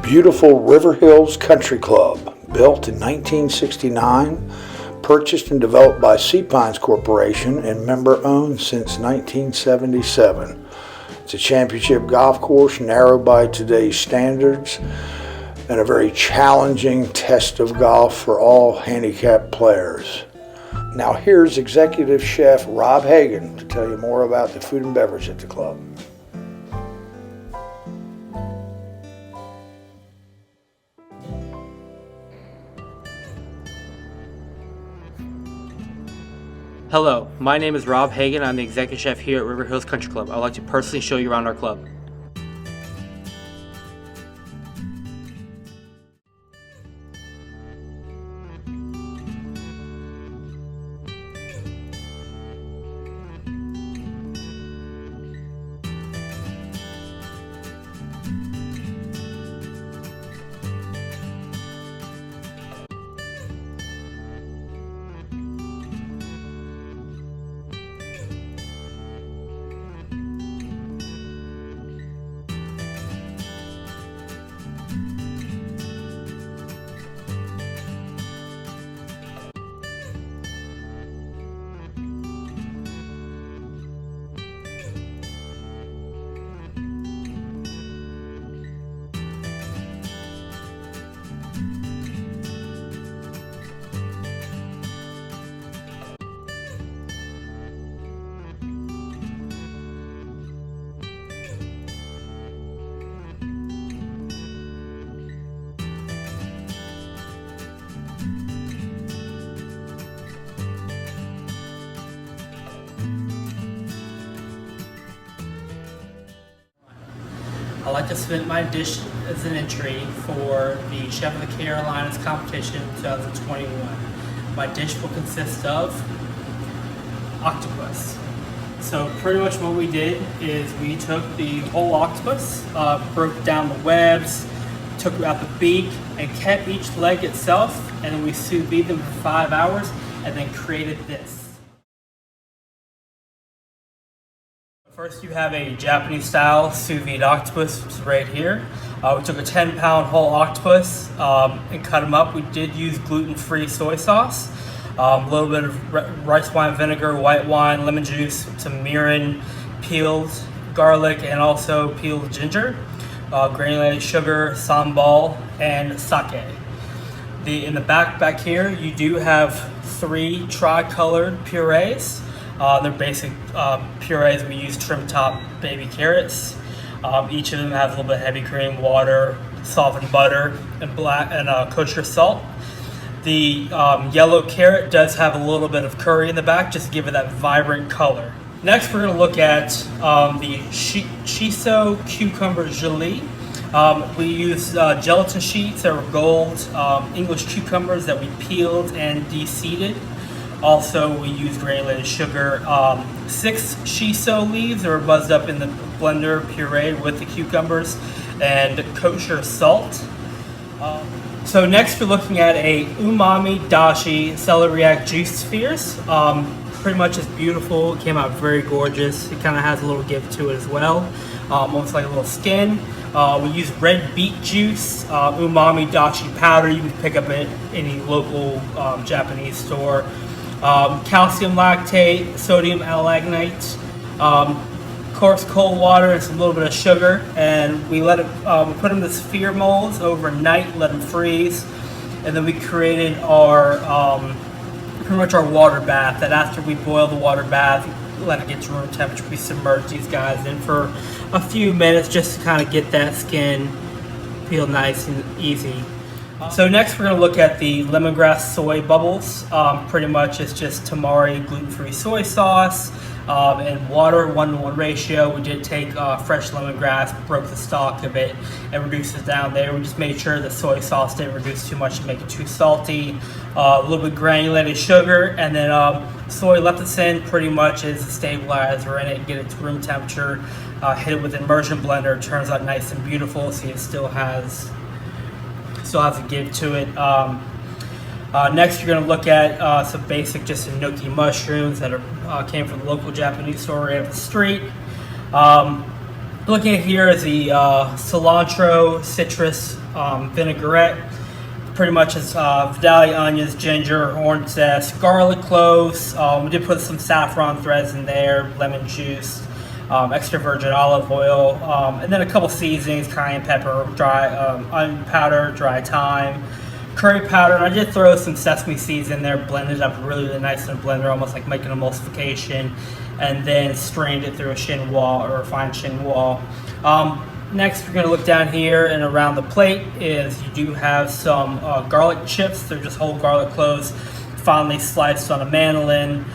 beautiful River Hills Country Club, built in 1969, purchased and developed by Sea Pines Corporation and member-owned since 1977. It's a championship golf course, narrow by today's standards, and a very challenging test of golf for all handicapped players. Now here's Executive Chef Rob Hagan to tell you more about the food and beverage at the club. Hello, my name is Rob Hagan. I'm the Executive Chef here at River Hills Country Club. I'd like to personally show you around our club. I'd like to submit my dish as an entry for the Chef of the Carolinas competition 2021. My dish will consist of octopus. So pretty much what we did is we took the whole octopus, broke down the webs, took out the beak, and kept each leg itself, and then we sous vide them for 5 hours, and then created this. First, you have a Japanese style sous vide octopus, which is right here. We took a 10-pound whole octopus and cut them up. We did use gluten-free soy sauce, a little bit of rice wine vinegar, white wine, lemon juice, some mirin, peeled garlic, and also peeled ginger, granulated sugar, sambal, and sake. In the back here, you do have 3 tri-colored purees. They're basic purees. We use trim top baby carrots. Each of them has a little bit of heavy cream, water, softened butter, and kosher salt. The yellow carrot does have a little bit of curry in the back, just to give it that vibrant color. Next, we're going to look at the shiso cucumber gelée. We use gelatin sheets that were gold English cucumbers that we peeled and de-seeded. Also, we use granulated sugar, 6 shiso leaves that were buzzed up in the blender, pureed with the cucumbers, and kosher salt. So next, we're looking at a umami dashi celeriac juice spheres. Pretty much it's beautiful. It came out very gorgeous. It kind of has a little give to it as well, almost like a little skin. We use red beet juice, umami dashi powder. You can pick up at any local Japanese store. Calcium lactate, sodium alagnate, coarse cold water, and some little bit of sugar, and we let it. We put them in the sphere molds overnight, let them freeze, and then we created our pretty much our water bath. That after we boil the water bath, let it get to room temperature, we submerge these guys in for a few minutes just to kind of get that skin peel nice and easy. So next we're going to look at the lemongrass soy bubbles. Pretty much it's just tamari gluten-free soy sauce and water, 1-to-1 ratio. We did take fresh lemongrass, broke the stalk of it, and reduced it down there. We just made sure the soy sauce didn't reduce too much to make it too salty. A little bit granulated sugar, and then soy lecithin pretty much is a stabilizer in it. Get it to room temperature, hit it with an immersion blender. It turns out nice and beautiful. See, it still has a give to it. Next, you're going to look at some basic just enoki mushrooms that came from the local Japanese store right up the street. Looking at here is the cilantro citrus vinaigrette. Pretty much is Vidalia onions, ginger, orange zest, garlic cloves. We did put some saffron threads in there, lemon juice, extra virgin olive oil, and then a couple seasonings: cayenne pepper, dry onion powder, dry thyme, curry powder. And I did throw some sesame seeds in there, blended up really nice in a blender, almost like making emulsification, and then strained it through a chinois or a fine chinois. Next, we're going to look down here, and around the plate is you do have some garlic chips. They're just whole garlic cloves, finely sliced on a mandolin.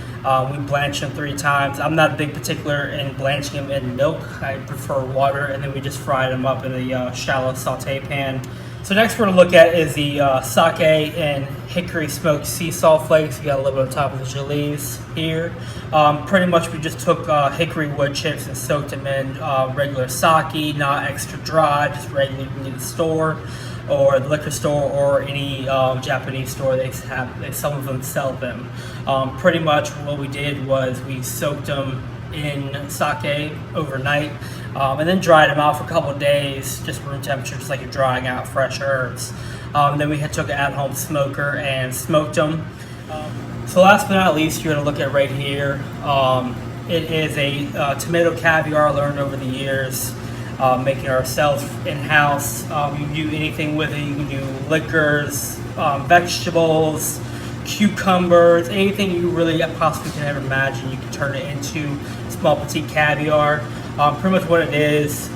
We blanch them 3 times. I'm not a big particular in blanching them in milk. I prefer water, and then we just fried them up in a shallow saute pan. So next we're going to look at is the sake and hickory smoked sea salt flakes. You got a little bit on top of the gelees here. Pretty much we just took hickory wood chips and soaked them in regular sake, not extra dry, just regular in the store or the liquor store or any Japanese store. Some of them sell them. Pretty much what we did was we soaked them in sake overnight, and then dried them out for a couple of days, just room temperature, just like you're drying out fresh herbs. Then we took an at-home smoker and smoked them. So last but not least, you're going to look at right here. It is a tomato caviar learned over the years, making ourselves in-house. You can do anything with it. You can do liquors, vegetables, cucumbers, anything you really possibly can ever imagine. You can turn it into small petite caviar. Pretty much what it is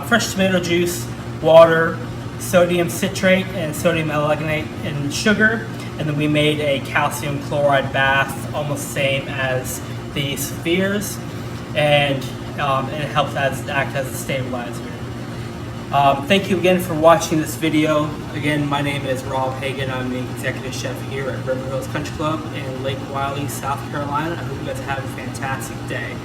fresh tomato juice, water, sodium citrate, and sodium alginate, and sugar. And then we made a calcium chloride bath, almost the same as the spheres, and it helps act as a stabilizer. Thank you again for watching this video. Again, my name is Rob Hagan. I'm the executive chef here at River Hills Country Club in Lake Wylie, South Carolina. I hope you guys have a fantastic day.